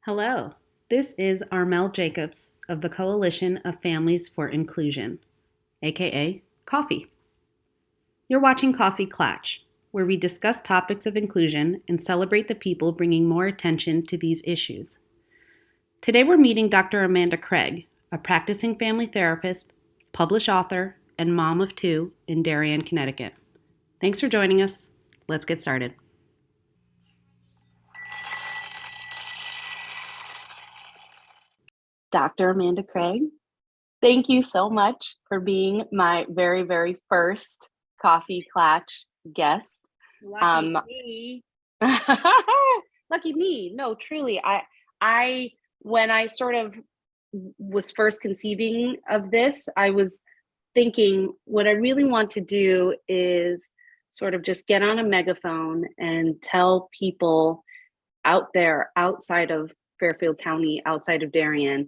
Hello, this is Armel Jacobs of the Coalition of Families for Inclusion, aka COFFI. You're watching COFFI Klatch, where we discuss topics of inclusion and celebrate the people bringing more attention to these issues. Today we're meeting Dr. Amanda Craig, a practicing family therapist, published author, and mom of two in Darien, Connecticut. Thanks for joining us. Let's get started. Dr. Amanda Craig, thank you so much for being my very, very first COFFI Klatch guest. Lucky me. Lucky me. No, truly. I when I sort of was first conceiving of this, I was thinking what I really want to do is sort of just get on a megaphone and tell people out there, outside of Fairfield County, outside of Darien,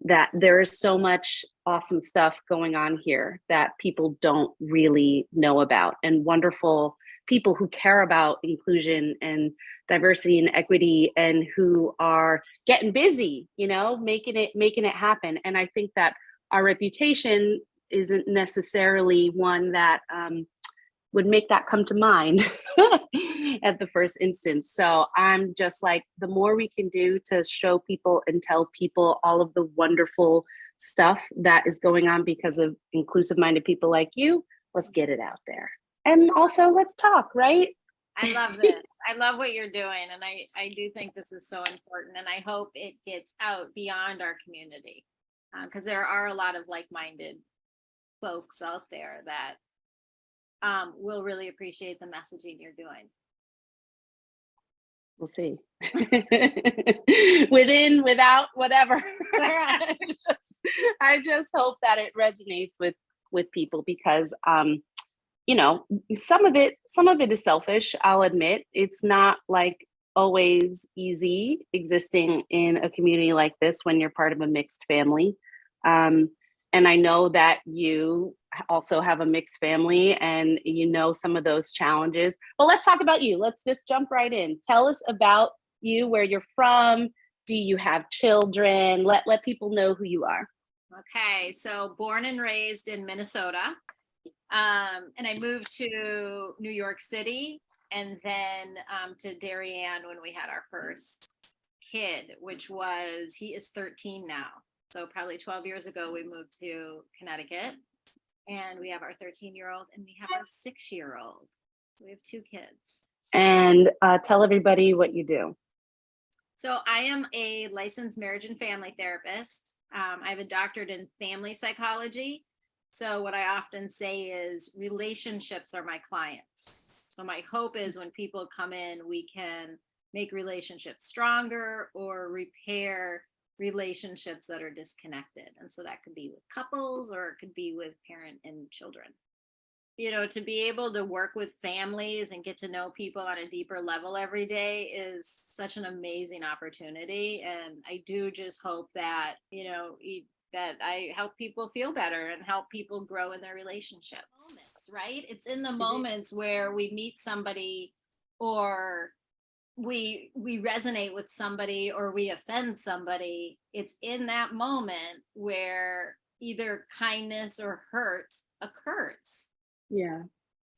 that there is so much awesome stuff going on here that people don't really know about, and wonderful people who care about inclusion and diversity and equity, and who are getting busy, making it happen. And I think that our reputation isn't necessarily one that would make that come to mind at the first instance. So I'm just like, the more we can do to show people and tell people all of the wonderful stuff that is going on because of inclusive-minded people like you, let's get it out there. And also, let's talk, right? I love this. I love what you're doing. And I do think this is so important. And I hope it gets out beyond our community, because there are a lot of like-minded folks out there that will really appreciate the messaging you're doing. We'll see. Within, without, whatever. I just hope that it resonates with people, because some of it is selfish. I'll admit it's not like always easy existing in a community like this when you're part of a mixed family. And I know that you also have a mixed family, and some of those challenges. But let's talk about you. Let's just jump right in. Tell us about you, where you're from. Do you have children? Let people know who you are. Okay, so born and raised in Minnesota. And I moved to New York City, and then to Darien when we had our first kid, he is 13 now. So probably 12 years ago, we moved to Connecticut, and we have our 13-year-old and we have our 6-year-old. We have two kids. And tell everybody what you do. So I am a licensed marriage and family therapist. I have a doctorate in family psychology. So what I often say is relationships are my clients. So my hope is when people come in, we can make relationships stronger or repair relationships that are disconnected. And so that could be with couples, or it could be with parent and children. To be able to work with families and get to know people on a deeper level every day is such an amazing opportunity. And I do just hope that, that I help people feel better and help people grow in their relationships, right? It's in the moments where we meet somebody, or we resonate with somebody, or we offend somebody. It's in that moment where either kindness or hurt occurs. Yeah.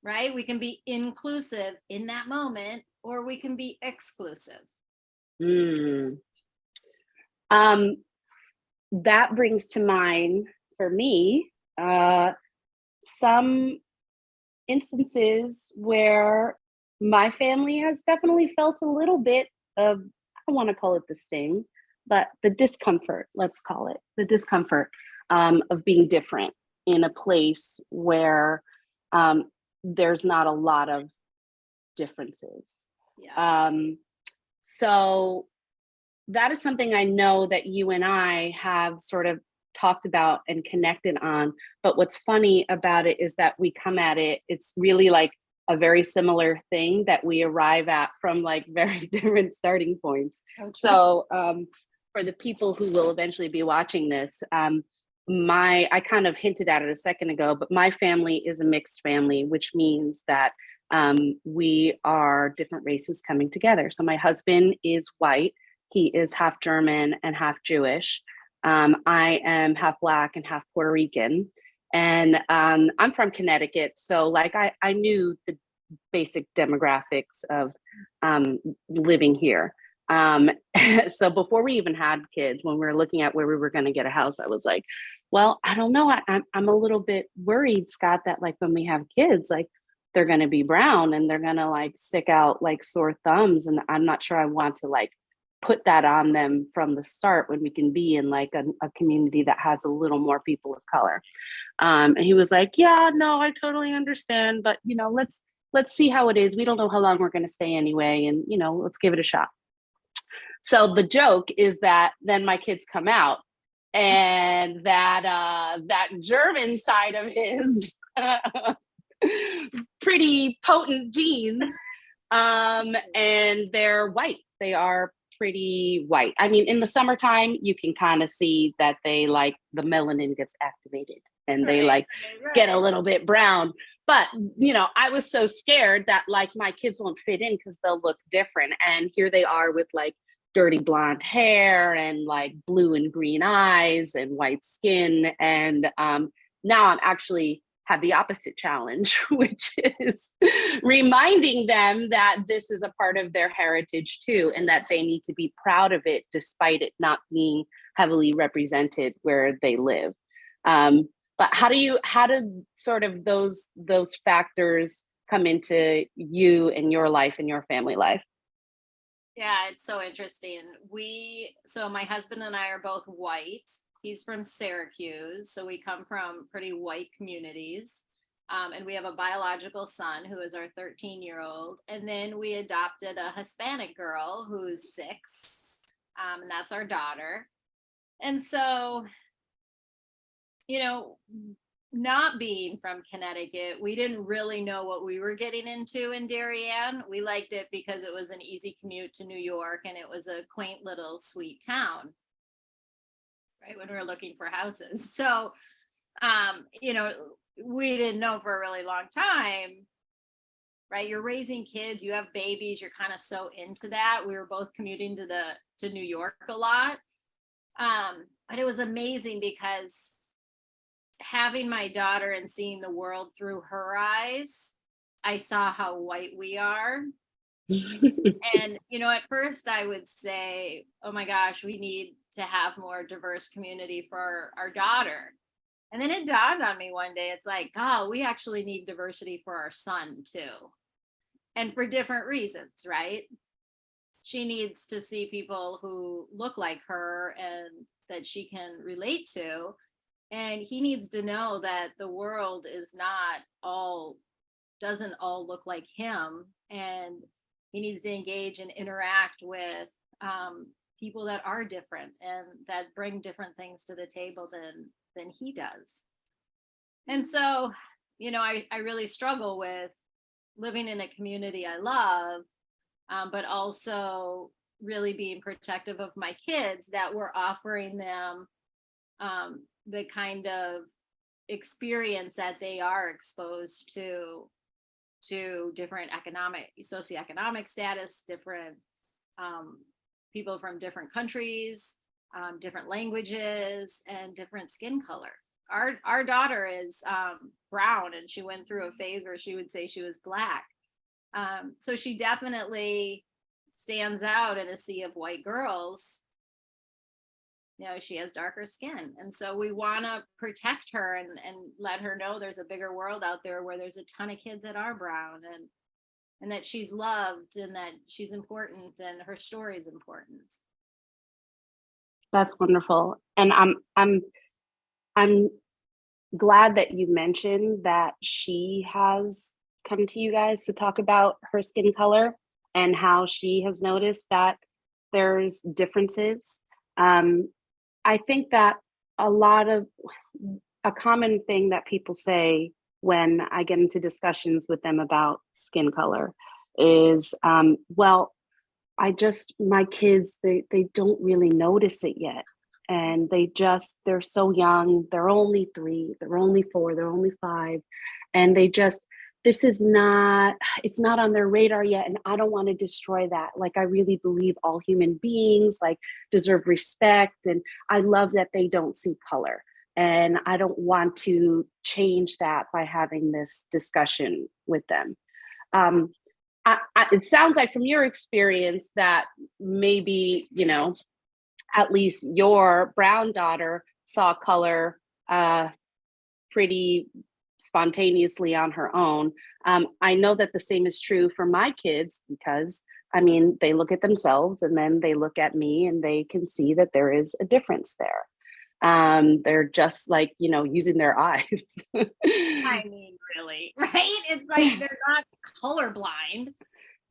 Right? We can be inclusive in that moment, or we can be exclusive. That brings to mind for me some instances where my family has definitely felt a little bit of, I don't want to call it the sting, but the discomfort, let's call it the discomfort of being different in a place where there's not a lot of differences. Yeah. So that is something I know that you and I have sort of talked about and connected on. But what's funny about it is that we come at it, it's really like a very similar thing that we arrive at from like very different starting points. So for the people who will eventually be watching this, I kind of hinted at it a second ago, but my family is a mixed family, which means that We are different races coming together. So my husband is white. He is half German and half Jewish. I am half Black and half Puerto Rican. And I'm from Connecticut. So like I knew the basic demographics of living here. Um, so before we even had kids, when we were looking at where we were going to get a house, I was like, well, I don't know. I'm a little bit worried, Scott, that like when we have kids, like they're going to be brown and they're going to like stick out like sore thumbs. And I'm not sure I want to like put that on them from the start when we can be in like a community that has a little more people of color. And he was like, yeah, no, I totally understand. But, you know, let's see how it is. We don't know how long we're going to stay anyway. And, you know, let's give it a shot. So the joke is that then my kids come out and that German side of his pretty potent genes, and they're white. They are pretty white. I mean, in the summertime, you can kind of see that they like the melanin gets activated and they like get a little bit brown. But, you know, I was so scared that like my kids won't fit in because they'll look different. And here they are with like dirty blonde hair and like blue and green eyes and white skin. And now I'm actually have the opposite challenge, which is reminding them that this is a part of their heritage too, and that they need to be proud of it despite it not being heavily represented where they live. But how do sort of those factors come into you and your life and your family life? Yeah, it's so interesting. So my husband and I are both white. He's from Syracuse, so we come from pretty white communities. And we have a biological son who is our 13-year-old. And then we adopted a Hispanic girl who's 6, and that's our daughter. And so, you know, not being from Connecticut, we didn't really know what we were getting into in Darien. We liked it because it was an easy commute to New York and it was a quaint little sweet town, right, when we were looking for houses. So, you know, we didn't know for a really long time, right? You're raising kids, you have babies, you're kind of so into that. We were both commuting to New York a lot. But it was amazing because having my daughter and seeing the world through her eyes, I saw how white we are. And, you know, at first I would say, oh my gosh, we need to have more diverse community for our daughter. And then it dawned on me one day, it's like, oh, we actually need diversity for our son too. And for different reasons, right? She needs to see people who look like her and that she can relate to. And he needs to know that the world doesn't all look like him. And he needs to engage and interact with people that are different and that bring different things to the table than he does. And so, you know, I really struggle with living in a community I love, but also really being protective of my kids, that we're offering them the kind of experience that they are exposed to different socioeconomic status, different people from different countries, different languages, and different skin color. Our daughter is brown, and she went through a phase where she would say she was Black. So she definitely stands out in a sea of white girls. You know, she has darker skin. And so we want to protect her and let her know there's a bigger world out there where there's a ton of kids that are brown, and that she's loved and that she's important and her story is important. That's wonderful. And I'm glad that you mentioned that she has come to you guys to talk about her skin color and how she has noticed that there's differences. I think that a common thing that people say when I get into discussions with them about skin color is, well, my kids, they don't really notice it yet. And they're so young, they're only 3, they're only 4, they're only 5. And this is not, it's not on their radar yet, and I don't want to destroy that. Like, I really believe all human beings like deserve respect, and I love that they don't see color, and I don't want to change that by having this discussion with them. um, it sounds like from your experience that maybe, at least your brown daughter saw color pretty spontaneously on her own. I know that the same is true for my kids because, I mean, they look at themselves and then they look at me and they can see that there is a difference there. They're just like, using their eyes. I mean, really, right? It's like they're not colorblind.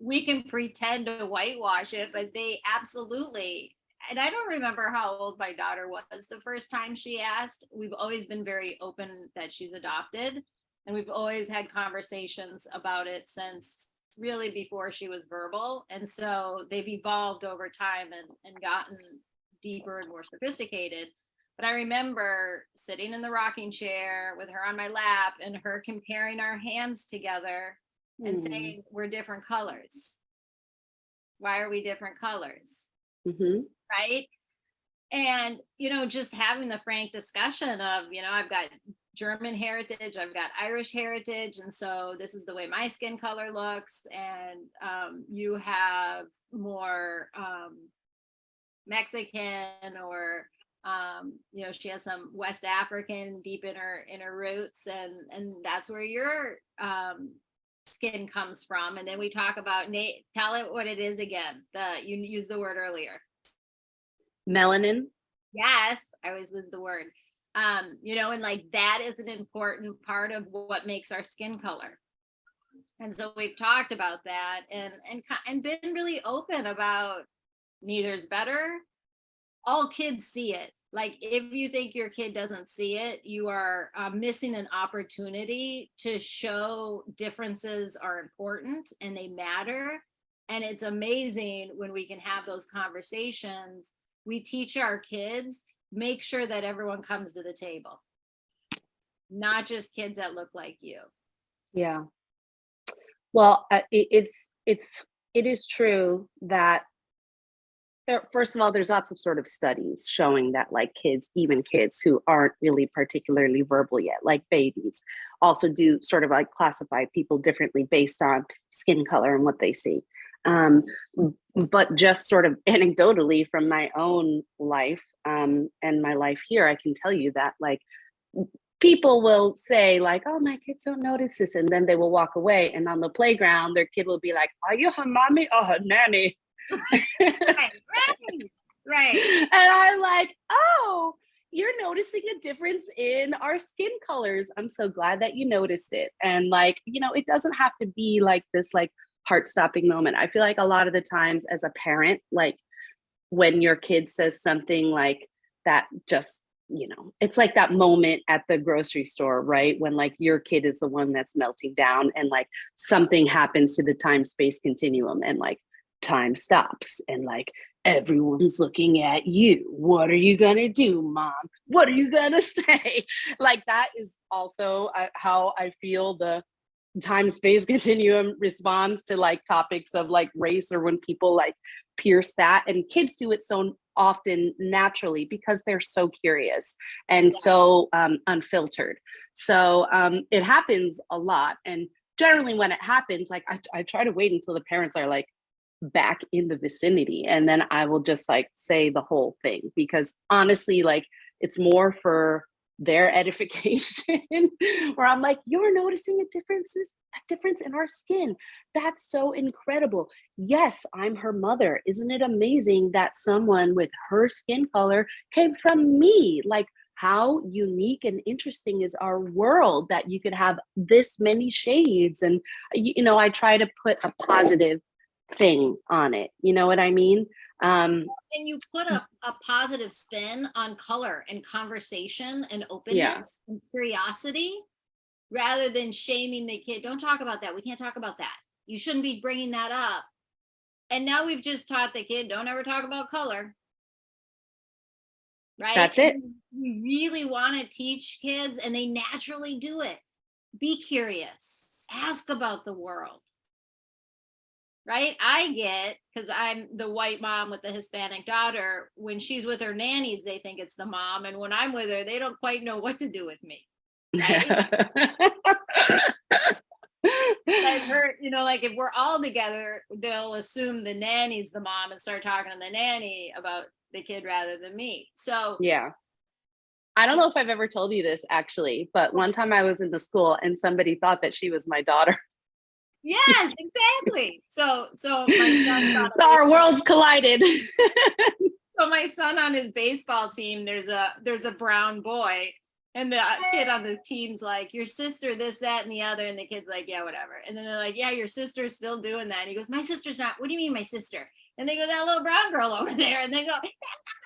We can pretend to whitewash it, but they absolutely, and I don't remember how old my daughter was the first time she asked. We've always been very open that she's adopted, and we've always had conversations about it since really before she was verbal. And so they've evolved over time and gotten deeper and more sophisticated. But I remember sitting in the rocking chair with her on my lap and her comparing our hands together and saying, we're different colors. Why are we different colors? Mm-hmm. Right. And, just having the frank discussion of, I've got German heritage, I've got Irish heritage. And so this is the way my skin color looks. And you have more Mexican or, she has some West African deep in her roots. And that's where your skin comes from. And then we talk about, Nate, tell it what it is again. You used the word earlier. Melanin. Yes, I always lose the word. And like that is an important part of what makes our skin color. And so we've talked about that and been really open about neither's better. All kids see it. Like, if you think your kid doesn't see it, you are missing an opportunity to show differences are important and they matter. And it's amazing when we can have those conversations. We teach our kids, make sure that everyone comes to the table, not just kids that look like you. Yeah. Well, it is true that first of all, there's lots of sort of studies showing that like kids, even kids who aren't really particularly verbal yet, like babies, also do sort of like classify people differently based on skin color and what they see. But just sort of anecdotally from my own life and my life here, I can tell you that like people will say like, oh, my kids don't notice this. And then they will walk away. And on the playground, their kid will be like, are you her mommy or her nanny? Right. And I'm like, oh, you're noticing a difference in our skin colors. I'm so glad that you noticed it. And like, it doesn't have to be like this like heart-stopping moment. I feel like a lot of the times as a parent, like when your kid says something like that, just it's like that moment at the grocery store, right? When like your kid is the one that's melting down and like something happens to the time-space continuum and like time stops and like everyone's looking at you. What are you gonna do, mom? What are you gonna say? Like that is also how I feel the time-space continuum responds to like topics of like race, or when people like pierce that, and kids do it so often naturally because they're so curious and so unfiltered. So it happens a lot, and generally when it happens, like I try to wait until the parents are like back in the vicinity, and then I will just like say the whole thing, because honestly, like it's more for their edification where I'm like, you're noticing a difference in our skin. That's so incredible. Yes, I'm her mother. Isn't it amazing that someone with her skin color came from me? Like, how unique and interesting is our world that you could have this many shades? And I try to put a positive thing on it. You know what I mean? And you put a positive spin on color and conversation and openness and curiosity, rather than shaming the kid. Don't talk about that. We can't talk about that. You shouldn't be bringing that up. And now we've just taught the kid, don't ever talk about color. Right? That's it. We really want to teach kids, and they naturally do it. Be curious. ask about the world. Right? I get, because I'm the white mom with the Hispanic daughter, when she's with her nannies, they think it's the mom. And when I'm with her, they don't quite know what to do with me. Right? I've heard, like if we're all together, they'll assume the nanny's the mom and start talking to the nanny about the kid rather than me. So yeah. I don't know if I've ever told you this actually, but one time I was in the school and somebody thought that she was my daughter. yes, exactly. So my son Our worlds collided. so my son on his baseball team, there's a brown boy, and the kid on the team's like, your sister this, that, and the other, and the kid's like, yeah, whatever. And then they're like, yeah, your sister's still doing that. And he goes, my sister's not. What do you mean my sister? And they go, that little brown girl over there. And they go, that's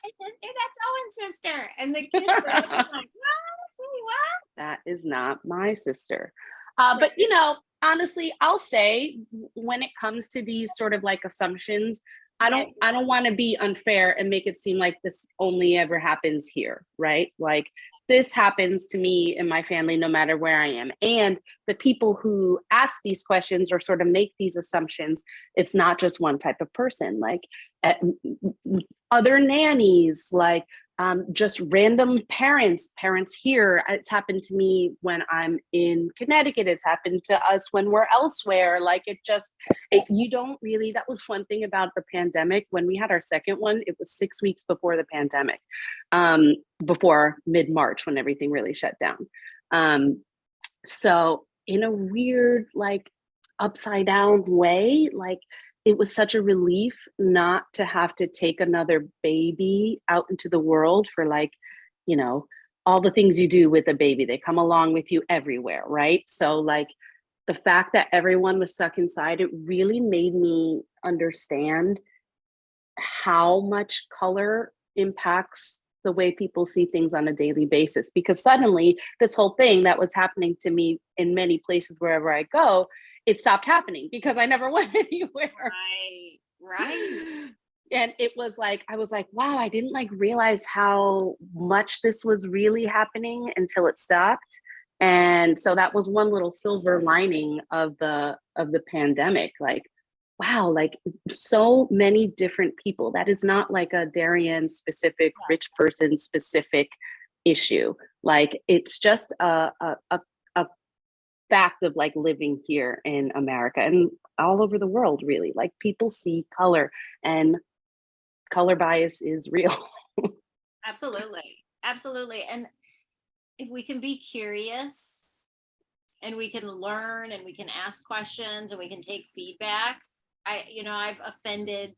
my sister, that's Owen's sister. And the kids are like, what? That is not my sister. But honestly, I'll say when it comes to these sort of like assumptions, I don't want to be unfair and make it seem like this only ever happens here, right? Like this happens to me and my family no matter where I am. And the people who ask these questions or sort of make these assumptions, it's not just one type of person, like other nannies, like just random parents here. It's happened to me when I'm in Connecticut. It's happened to us when we're elsewhere. Like you don't really, that was one thing about the pandemic. When we had our second one, it was 6 weeks before the pandemic, before mid-March when everything really shut down. So in a weird, like upside down way, like it was such a relief not to have to take another baby out into the world for all the things you do with a baby. They come along with you everywhere, right? So like the fact that everyone was stuck inside, it really made me understand how much color impacts the way people see things on a daily basis. Because suddenly this whole thing that was happening to me in many places wherever I go, it stopped happening because I never went anywhere. Right. And it was like, I was like, wow, I didn't realize how much this was really happening until it stopped. And so that was one little silver lining of the pandemic. Like, wow, like so many different people. That is not like a Darien specific, rich person specific issue. Like it's just a fact of like living here in America and all over the world, really. Like people see color and color bias is real. Absolutely. And if we can be curious and we can learn and we can ask questions and we can take feedback, I've offended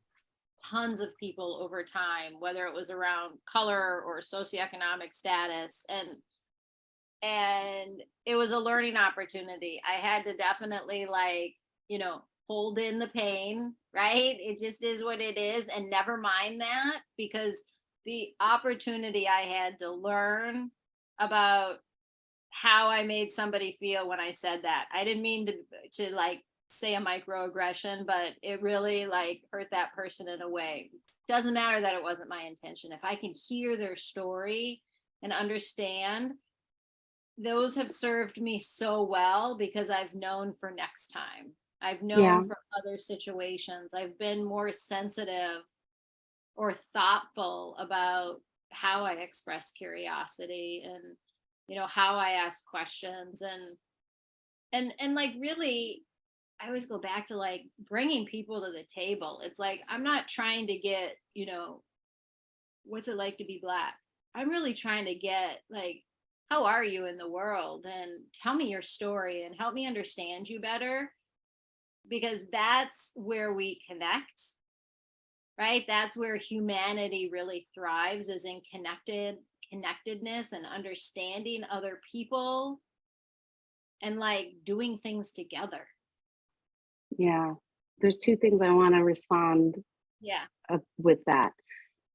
tons of people over time, whether it was around color or socioeconomic status, and it was a learning opportunity. I had to definitely hold in the pain, right? It just is what it is, and never mind that, because the opportunity I had to learn about how I made somebody feel when I said that. I didn't mean to say a microaggression, but it really hurt that person in a way. Doesn't matter that it wasn't my intention. If I can hear their story and understand, those have served me so well because I've known for next time. I've known for other situations. I've been more sensitive or thoughtful about how I express curiosity and how I ask questions and really, I always go back to bringing people to the table. It's like I'm not trying to get what's it like to be Black. I'm really trying to get how are you in the world, and tell me your story and help me understand you better, because that's where we connect, right? That's where humanity really thrives, is in connectedness and understanding other people and doing things together. Yeah, there's two things I want to respond with that.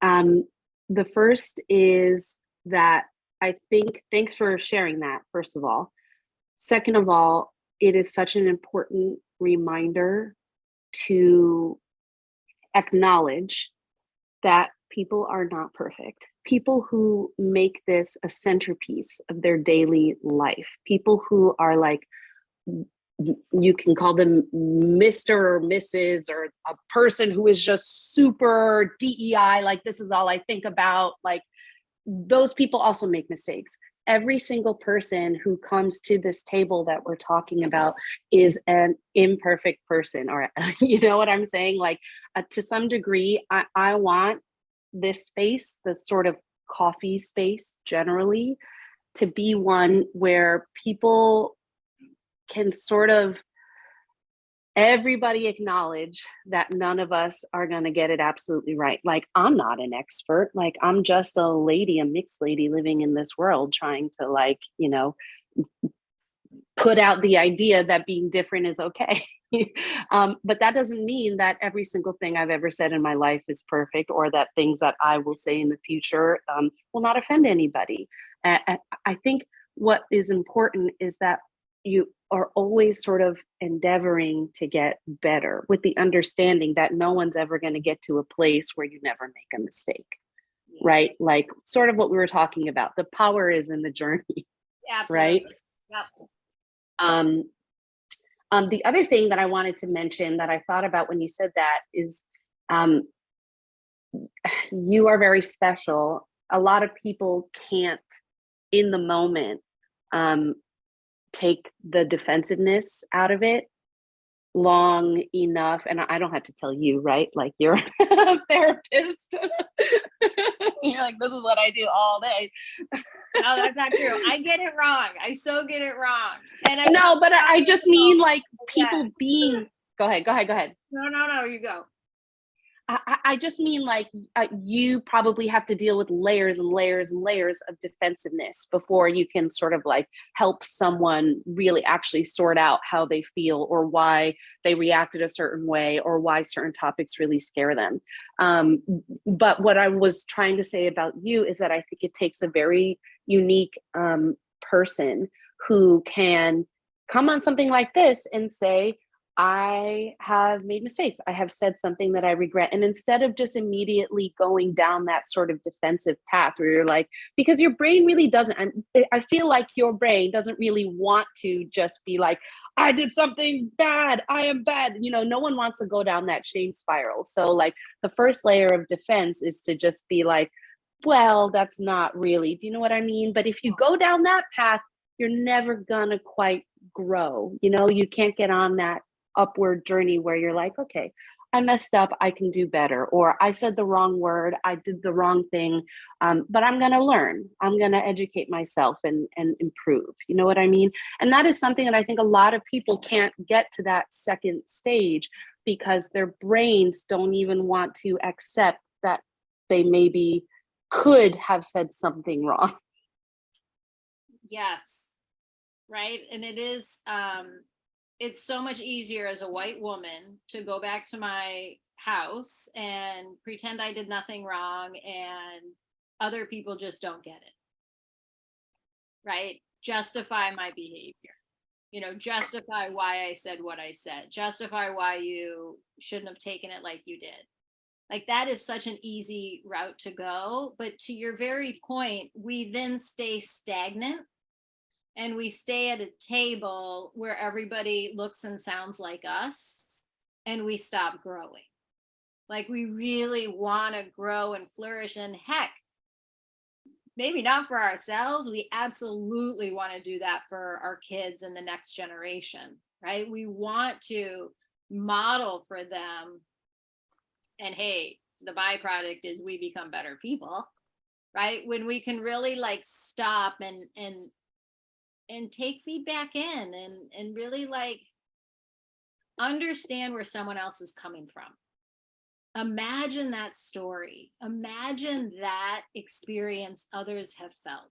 The first is that I think, thanks for sharing that, first of all. Second of all, it is such an important reminder to acknowledge that people are not perfect. People who make this a centerpiece of their daily life, people who are you can call them Mr. or Mrs. or a person who is just super DEI, like this is all I think about. Like those people also make mistakes. Every single person who comes to this table that we're talking about is an imperfect person, or you know what I'm saying? Like to some degree, I want this space, this sort of coffee space generally, to be one where people can sort of everybody acknowledge that none of us are going to get it absolutely right. Like, I'm not an expert. Like, I'm just a lady, a mixed lady living in this world trying to, like, you know, put out the idea that being different is okay. But that doesn't mean that every single thing I've ever said in my life is perfect, or that things that I will say in the future will not offend anybody. I think what is important is that you are always sort of endeavoring to get better with the understanding that no one's ever going to get to a place where you never make a mistake, right? Like sort of what we were talking about. The power is in the journey, right? Absolutely. Yep. The other thing that I wanted to mention that I thought about when you said that is um, you are very special. A lot of people can't, in the moment, um, take the defensiveness out of it long enough. And I don't have to tell you, right? Like you're a therapist. You're like, this is what I do all day. No, that's not true. I get it wrong. I so get it wrong. And I No, but I just mean like Yeah. people being, go ahead. No, you go. I just mean like you probably have to deal with layers and layers and layers of defensiveness before you can sort of like help someone really actually sort out how they feel or why they reacted a certain way or why certain topics really scare them. But what I was trying to say about you is that I think it takes a very unique person who can come on something like this and say, I have made mistakes. I have said something that I regret. And instead of just immediately going down that sort of defensive path where you're like, because your brain really doesn't, I feel like your brain doesn't really want to just be like, I did something bad. I am bad. You know, no one wants to go down that shame spiral. So, like, the first layer of defense is to just be like, well, that's not really, do you know what I mean? But if you go down that path, you're never gonna quite grow. You know, you can't get on that upward journey where you're like, okay, I messed up, I can do better, or I said the wrong word, I did the wrong thing, but I'm going to learn, I'm going to educate myself and improve. You know what I mean? And that is something that I think a lot of people can't get to that second stage because their brains don't even want to accept that they maybe could have said something wrong. Yes. Right. And it is, it's so much easier as a white woman to go back to my house and pretend I did nothing wrong and other people just don't get it. Right? Justify my behavior. You know, justify why I said what I said. Justify why you shouldn't have taken it like you did. Like that is such an easy route to go. But to your very point, we then stay stagnant and we stay at a table where everybody looks and sounds like us and we stop growing. Like we really want to grow and flourish, and heck, maybe not for ourselves, we absolutely want to do that for our kids and the next generation, right? We want to model for them, and hey, the byproduct is we become better people, right? When we can really like stop and take feedback in and really like understand where someone else is coming from. Imagine that story. Imagine that experience others have felt.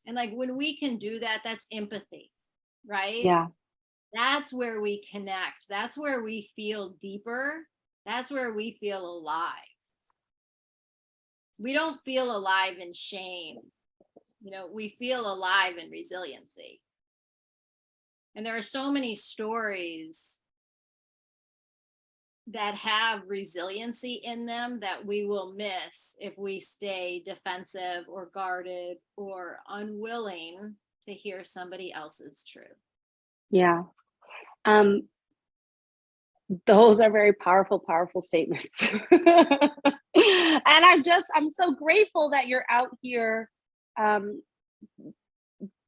And like when we can do that, that's empathy, right? Yeah. That's where we connect. That's where we feel deeper. That's where we feel alive. We don't feel alive in shame. You know, we feel alive in resiliency. And there are so many stories that have resiliency in them that we will miss if we stay defensive or guarded or unwilling to hear somebody else's truth. Yeah. Um, those are very powerful, powerful statements. And I'm so grateful that you're out here um,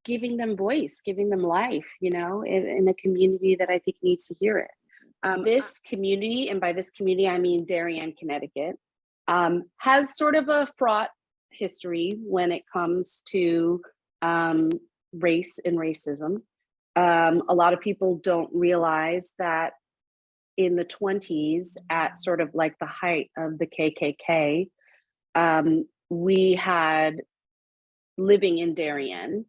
giving them voice, giving them life, in a community that I think needs to hear it. This community, and by this community, I mean Darien, Connecticut, has sort of a fraught history when it comes to um, race and racism. A lot of people don't realize that in the 20s, at sort of like the height of the KKK, we had living in Darien,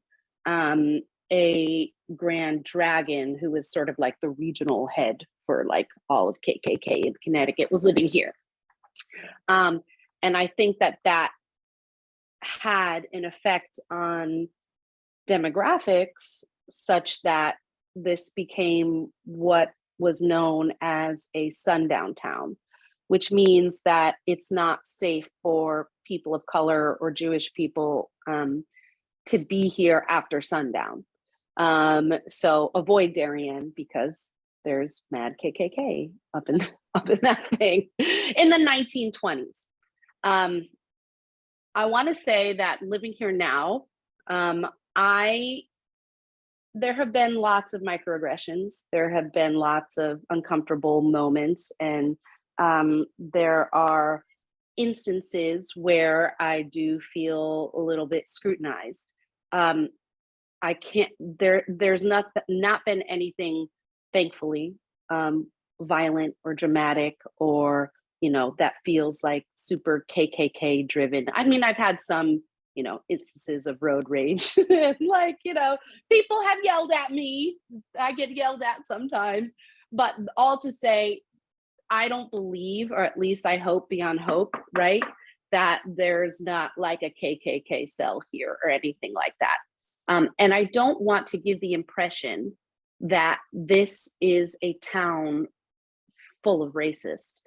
um, a grand dragon who was sort of like the regional head for like all of KKK in Connecticut was living here. And I think that that had an effect on demographics such that this became what was known as a sundown town, which means that it's not safe for people of color or Jewish people to be here after sundown. So avoid Darien because there's mad KKK up in up in that thing in the 1920s. I want to say that living here now, I there have been lots of microaggressions. There have been lots of uncomfortable moments, and there are instances where I do feel a little bit scrutinized. Um, I can't. There's not been anything, thankfully, violent or dramatic or that feels like super KKK driven. I mean, I've had some instances of road rage, like people have yelled at me. I get yelled at sometimes, but all to say, I don't believe, or at least I hope beyond hope, right, that there's not like a KKK cell here or anything like that. And I don't want to give the impression that this is a town full of racists.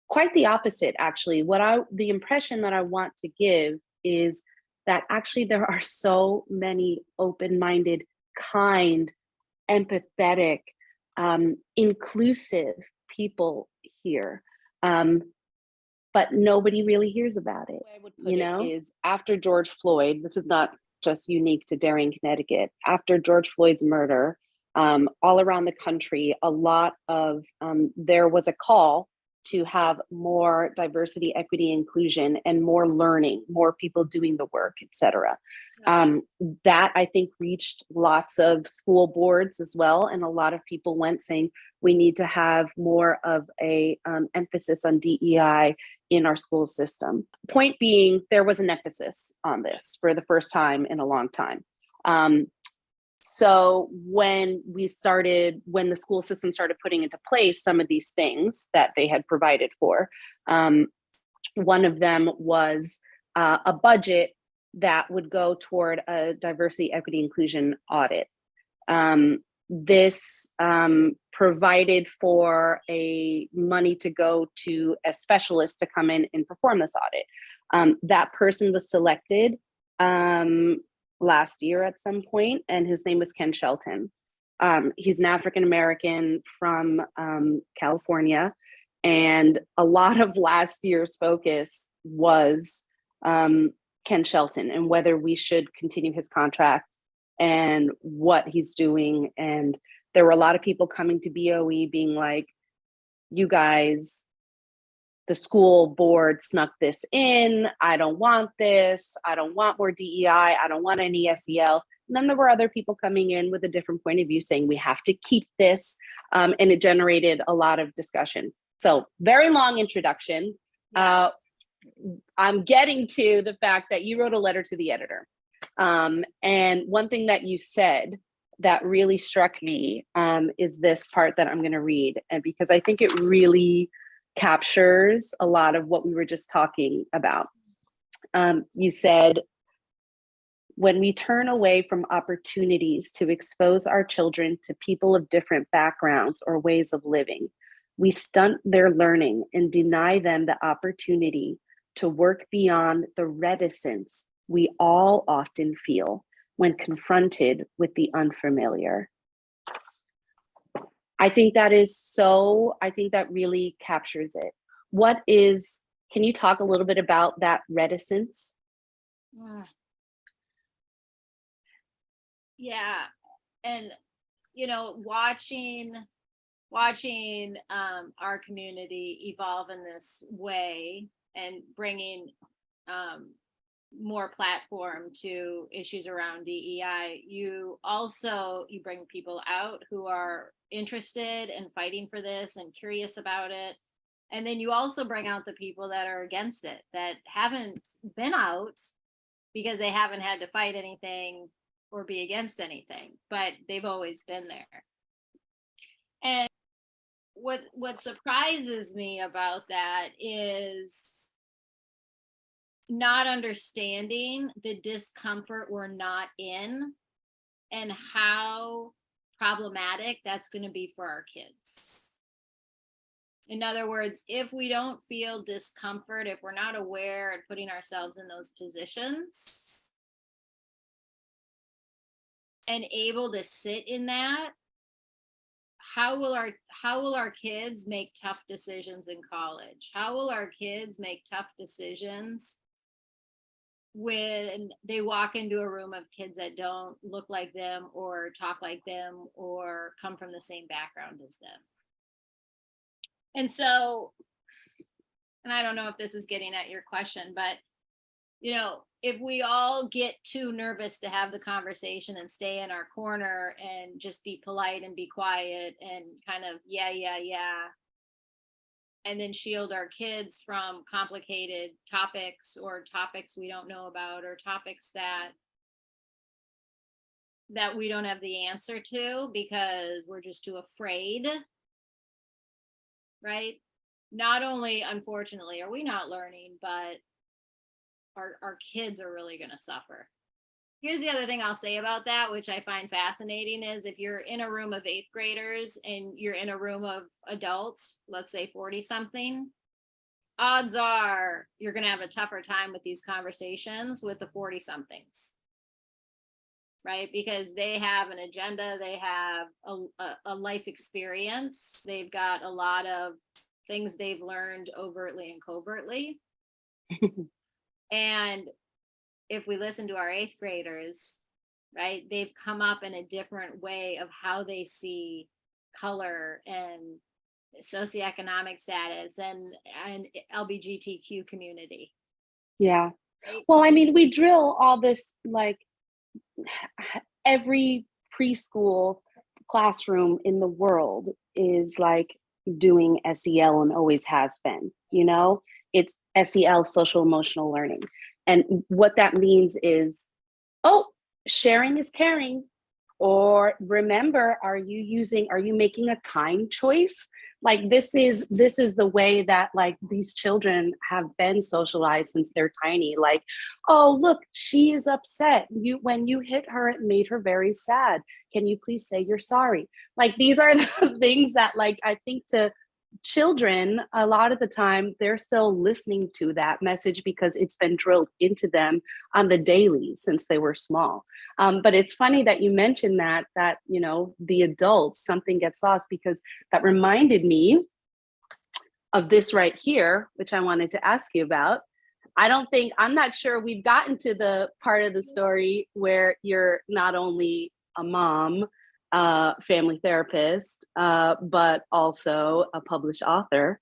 Quite the opposite, actually. The impression that I want to give is that actually there are so many open-minded, kind, empathetic, inclusive people here. But nobody really hears about it. I would put it is after George Floyd, this is not just unique to Darien, Connecticut. After George Floyd's murder, all around the country, there was a call to have more diversity, equity, inclusion, and more learning, more people doing the work, et cetera. That I think reached lots of school boards as well. And a lot of people went saying, we need to have more of a emphasis on DEI in our school system. Point being, there was an emphasis on this for the first time in a long time. So when the school system started putting into place some of these things that they had provided for, one of them was a budget that would go toward a diversity, equity, inclusion audit. This provided for a money to go to a specialist to come in and perform this audit. That person was selected last year at some point, and his name was Ken Shelton. He's an African-American from California, and a lot of last year's focus was Ken Shelton and whether we should continue his contract and what he's doing. And there were a lot of people coming to BOE being like, you guys, the school board snuck this in. I don't want this. I don't want more DEI. I don't want any SEL. And then there were other people coming in with a different point of view saying we have to keep this. And it generated a lot of discussion. So very long introduction. I'm getting to the fact that you wrote a letter to the editor. And one thing that you said that really struck me is this part that I'm going to read, and because I think it really captures a lot of what we were just talking about. You said, when we turn away from opportunities to expose our children to people of different backgrounds or ways of living, we stunt their learning and deny them the opportunity to work beyond the reticence we all often feel when confronted with the unfamiliar. I think that really captures it. Can you talk a little bit about that reticence? Mm. Yeah. And, watching our community evolve in this way and bringing um, more platform to issues around DEI, you bring people out who are interested and fighting for this and curious about it. And then you also bring out the people that are against it, that haven't been out because they haven't had to fight anything or be against anything, but they've always been there. And what surprises me about that is not understanding the discomfort we're not in and how problematic that's going to be for our kids. In other words, if we don't feel discomfort, if we're not aware and putting ourselves in those positions and able to sit in that, how will our kids make tough decisions in college? How will our kids make tough decisions when they walk into a room of kids that don't look like them or talk like them or come from the same background as them? And so, and I don't know if this is getting at your question, but if we all get too nervous to have the conversation and stay in our corner and just be polite and be quiet and kind of, yeah, and then shield our kids from complicated topics or topics we don't know about or topics that we don't have the answer to because we're just too afraid, right? Not only, unfortunately, are we not learning, but our kids are really going to suffer. Here's the other thing I'll say about that, which I find fascinating, is if you're in a room of 8th graders and you're in a room of adults, let's say 40 something, odds are you're going to have a tougher time with these conversations with the 40 somethings, right? Because they have an agenda, they have a life experience, they've got a lot of things they've learned overtly and covertly. And if we listen to our 8th graders, right, they've come up in a different way of how they see color and socioeconomic status and LGBTQ community. Yeah. Right? Well, I mean, we drill all this, like, every preschool classroom in the world is like doing SEL and always has been, it's SEL, social emotional learning. And what that means is, oh, sharing is caring. Or remember, are you making a kind choice? Like this is the way that like these children have been socialized since they're tiny. Like, oh, look, she is upset. When you hit her, it made her very sad. Can you please say you're sorry? Like these are the things that like I think to children, a lot of the time they're still listening to that message because it's been drilled into them on the daily since they were small. But it's funny that you mentioned that the adults, something gets lost, because that reminded me of this right here, which I wanted to ask you about. I'm not sure we've gotten to the part of the story where you're not only a mom, family therapist, but also a published author,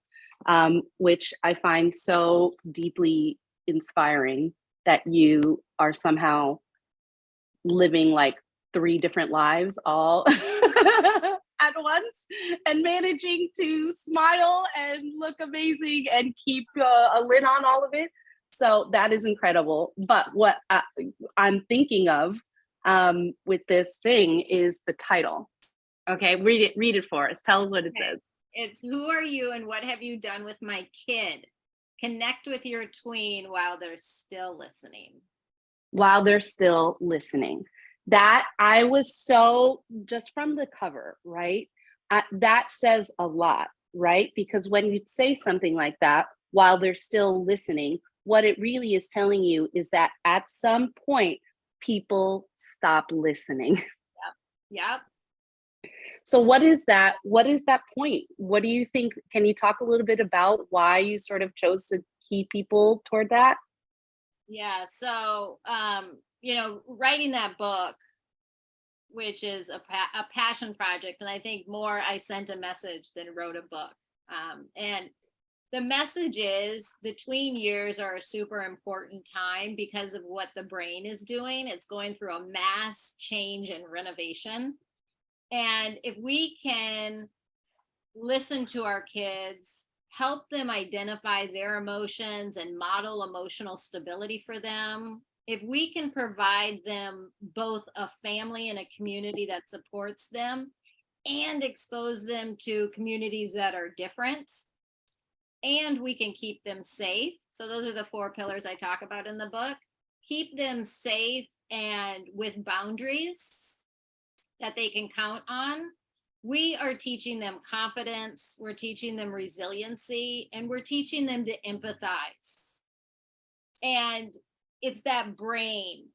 which I find so deeply inspiring that you are somehow living like 3 different lives all at once and managing to smile and look amazing and keep a lid on all of it. So that is incredible. But what I'm thinking of with this thing is the title. Okay, read it for us. Tell us what it says. It's who are you and what have you done with my kid? Connect with your tween while they're still listening. While they're still listening. That I was so, just from the cover, right? That says a lot, right? Because when you say something like that, while they're still listening, what it really is telling you is that at some point, people stop listening. Yep. So what is that point? What do you think? Can you talk a little bit about why you sort of chose to key people toward that? Yeah. So, writing that book, which is a passion project, and I think more I sent a message than wrote a book. And the message is the tween years are a super important time because of what the brain is doing. It's going through a mass change and renovation. And if we can listen to our kids, help them identify their emotions and model emotional stability for them, if we can provide them both a family and a community that supports them and expose them to communities that are different, and we can keep them safe. So those are the 4 pillars I talk about in the book. Keep them safe and with boundaries that they can count on. We are teaching them confidence, we're teaching them resiliency, and we're teaching them to empathize. And it's that brain,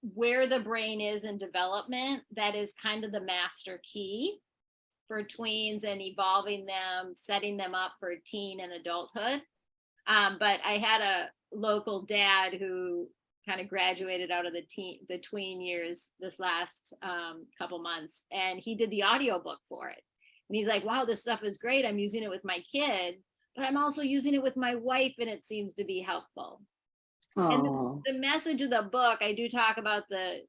where the brain is in development, that is kind of the master key for tweens and evolving them, setting them up for teen and adulthood. But I had a local dad who kind of graduated out of the tween years this last couple months, and he did the audiobook for it. And he's like, wow, this stuff is great. I'm using it with my kid, but I'm also using it with my wife, and it seems to be helpful. And Oh, the message of the book, I do talk about the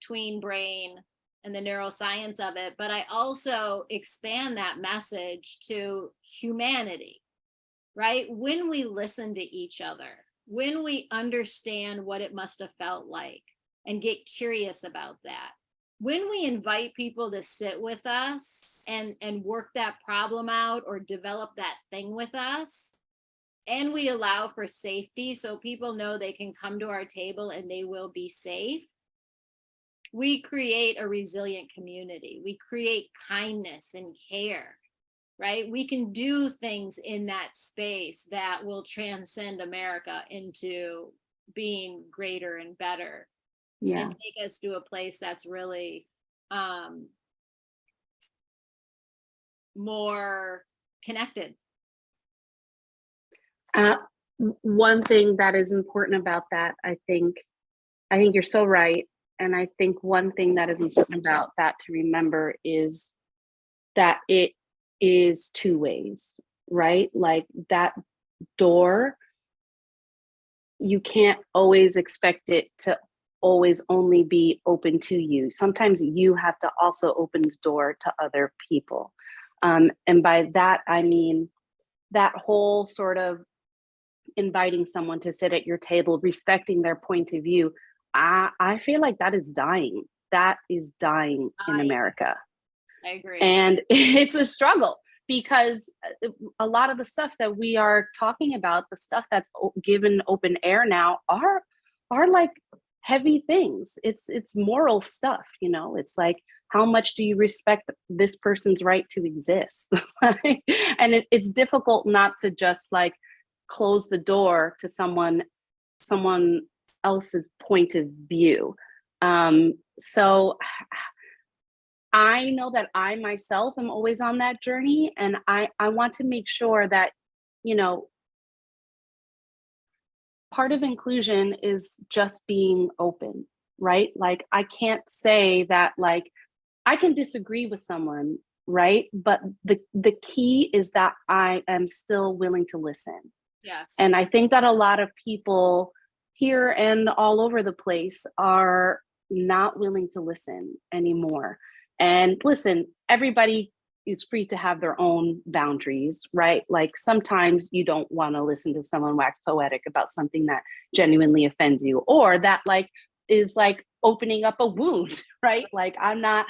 tween brain and the neuroscience of it, but I also expand that message to humanity, right? When we listen to each other, when we understand what it must have felt like and get curious about that, when we invite people to sit with us and work that problem out or develop that thing with us, and we allow for safety so people know they can come to our table and they will be safe, we create a resilient community. We create kindness and care, right? We can do things in that space that will transcend America into being greater and better yeah. and take us to a place that's really more connected. Uh, One thing that is important about that, I think you're so right. And I think one thing that is important about that to remember is that it is two ways, right? Like that door, you can't always expect it to always only be open to you. Sometimes you have to also open the door to other people. And by that, I mean that whole sort of inviting someone to sit at your table, respecting their point of view. I feel like that is dying. That is dying in America. I agree. And it's a struggle because a lot of the stuff that we are talking about, the stuff that's given open air now, are like heavy things. It's moral stuff, you know. It's like, how much do you respect this person's right to exist? And it's difficult not to just like close the door to someone else's point of view. So I know that I myself am always on that journey, and I want to make sure that, you know, part of inclusion is just being open, right? Like I can't say that like I can disagree with someone, right? But the key is that I am still willing to listen. Yes. And I think that a lot of people here and all over the place are not willing to listen anymore. And listen, everybody is free to have their own boundaries, right? Like sometimes you don't want to listen to someone wax poetic about something that genuinely offends you, or that like is like opening up a wound, right? Like I'm not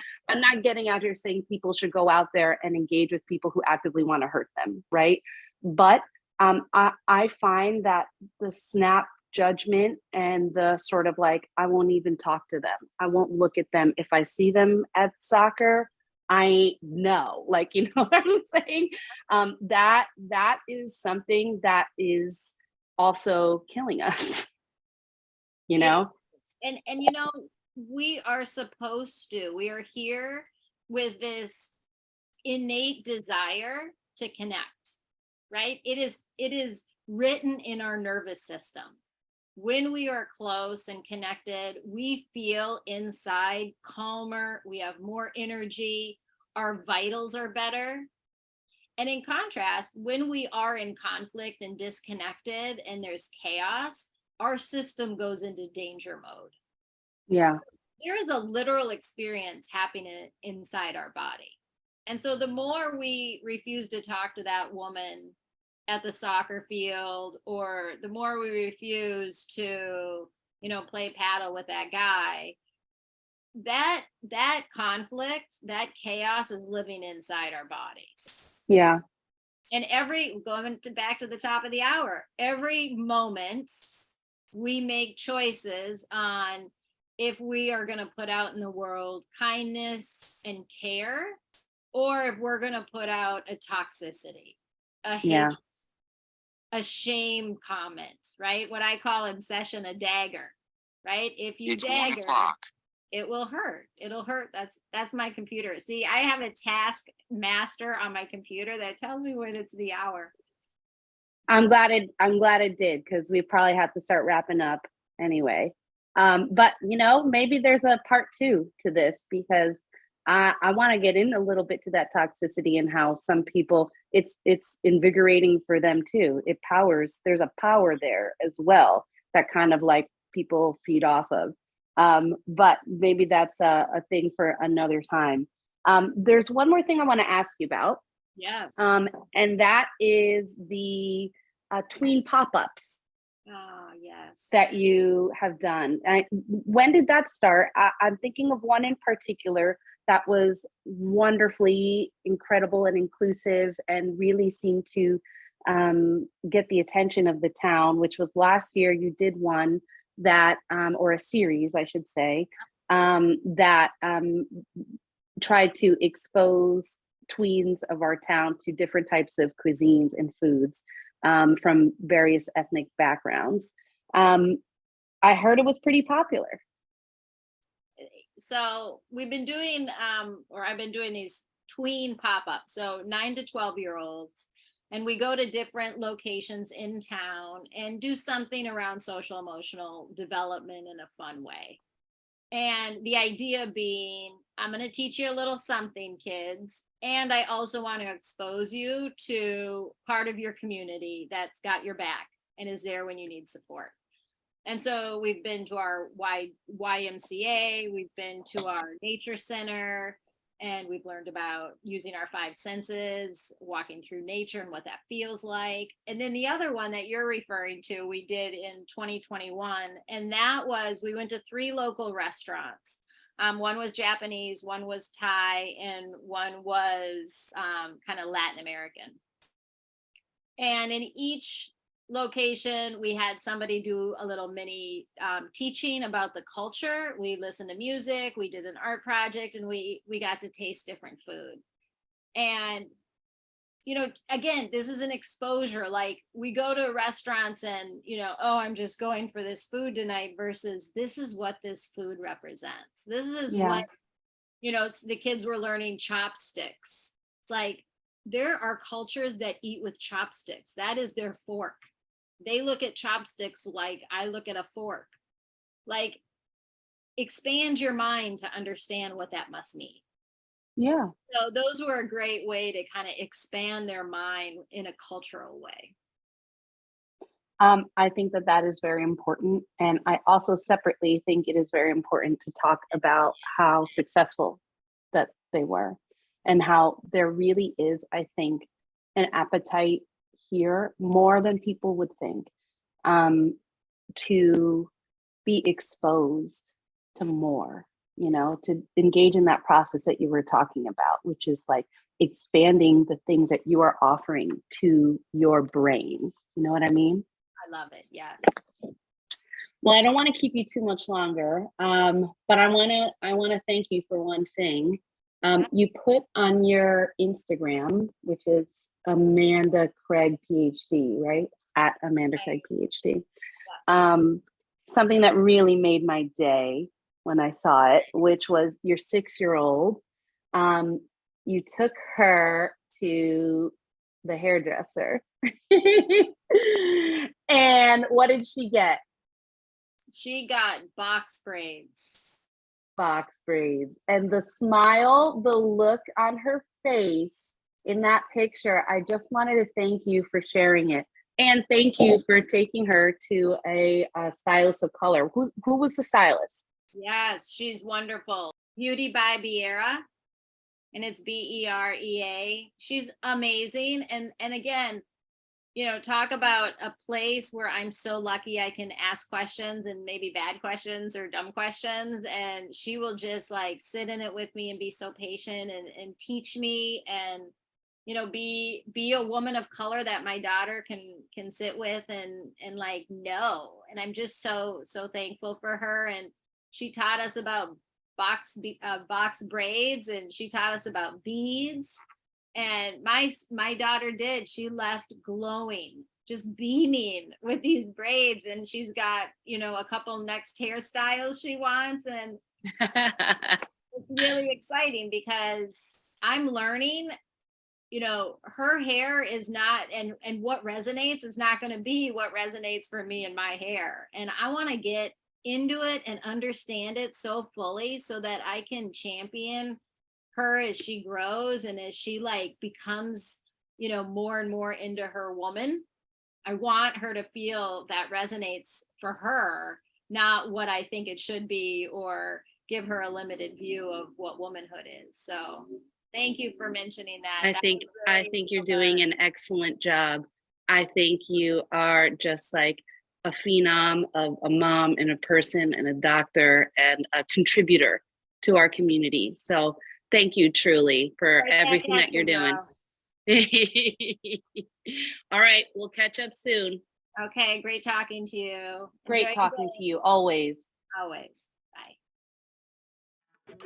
getting out here saying people should go out there and engage with people who actively want to hurt them, right? But I find that the snap judgment and the sort of like, I won't even talk to them. I won't look at them. If I see them at soccer, I know, like, you know what I'm saying? That is something that is also killing us, you It know? is. And we are supposed to. We are here with this innate desire to connect, right? It is written in our nervous system. When we are close and connected, we feel inside calmer, we have more energy, our vitals are better. And in contrast, when we are in conflict and disconnected and there's chaos, our system goes into danger mode. Yeah. So there is a literal experience happening inside our body. And so the more we refuse to talk to that woman at the soccer field, or the more we refuse to, play paddle with that guy, that conflict, that chaos is living inside our bodies. Yeah. And back to the top of the hour, every moment we make choices on if we are going to put out in the world kindness and care, or if we're going to put out a toxicity, a hate, a shame comment, right? What I call in session a dagger, right? If you dagger, it will hurt. It'll hurt. That's my computer. See, I have a task master on my computer that tells me when it's the hour. I'm glad it did, because we probably have to start wrapping up anyway. But maybe there's a part 2 to this, because I want to get in a little bit to that toxicity and how some people it's invigorating for them too. There's a power there as well that kind of like people feed off of. But maybe that's a thing for another time. There's one more thing I want to ask you about. Yes. And that is the tween pop-ups. Oh, yes. That you have done. When did that start? I'm thinking of one in particular that was wonderfully incredible and inclusive and really seemed to get the attention of the town, which was last year. You did one that, or a series, I should say, that tried to expose tweens of our town to different types of cuisines and foods from various ethnic backgrounds. I heard it was pretty popular. So we've been doing, I've been doing these tween pop-ups, so 9 to 12-year-olds, and we go to different locations in town and do something around social emotional development in a fun way. And the idea being, I'm going to teach you a little something, kids. And I also want to expose you to part of your community that's got your back and is there when you need support. And so we've been to our YMCA, we've been to our nature center, and we've learned about using our 5 senses, walking through nature and what that feels like. And then the other one that you're referring to, we did in 2021. And that was, we went to 3 local restaurants. One was Japanese, one was Thai, and one was kind of Latin American. And in each location, we had somebody do a little mini teaching about the culture. We listened to music, we did an art project, and we got to taste different food. And again, this is an exposure. Like, we go to restaurants and oh, I'm just going for this food tonight, versus this is what this food represents. This is what the kids were learning chopsticks. It's like, there are cultures that eat with chopsticks. That is their fork. They look at chopsticks like I look at a fork. Like, expand your mind to understand what that must mean. Yeah. So those were a great way to kind of expand their mind in a cultural way. I think that is very important. And I also separately think it is very important to talk about how successful that they were, and how there really is, I think, an appetite here, more than people would think, to be exposed to more, to engage in that process that you were talking about, which is like expanding the things that you are offering to your brain. You know what I mean? I love it. Yes. Well, I don't want to keep you too much longer, but I want to thank you for one thing. You put on your Instagram, which is Amanda Craig PhD, right? At Amanda Craig PhD. Something that really made my day when I saw it, which was your 6-year-old um, you took her to the hairdresser. And what did she get? She got box braids. Box braids. And the smile, the look on her face in that picture, I just wanted to thank you for sharing it. And thank you for taking her to a stylist of color. Who was the stylist? Yes, she's wonderful. Beauty by Biera, and it's Berea. She's amazing. And again, talk about a place where I'm so lucky I can ask questions, and maybe bad questions or dumb questions. And she will just like sit in it with me and be so patient and teach me, and, be a woman of color that my daughter can sit with and like know. And I'm just so thankful for her. And she taught us about box braids, and she taught us about beads. And my daughter did. She left glowing, just beaming with these braids. And she's got, a couple next hairstyles she wants. And it's really exciting because I'm learning, her hair is not, and what resonates is not going to be what resonates for me and my hair. And I want to get into it and understand it so fully so that I can champion her as she grows and as she like becomes, more and more into her woman. I want her to feel that resonates for her, not what I think it should be, or give her a limited view of what womanhood is. So thank you for mentioning that. I think you're doing an excellent job. I think you are just like a phenom of a mom and a person and a doctor and a contributor to our community. So thank you truly for everything that you're doing. All right, we'll catch up soon. Okay, great talking to you. Great talking to you, always. Always. Bye.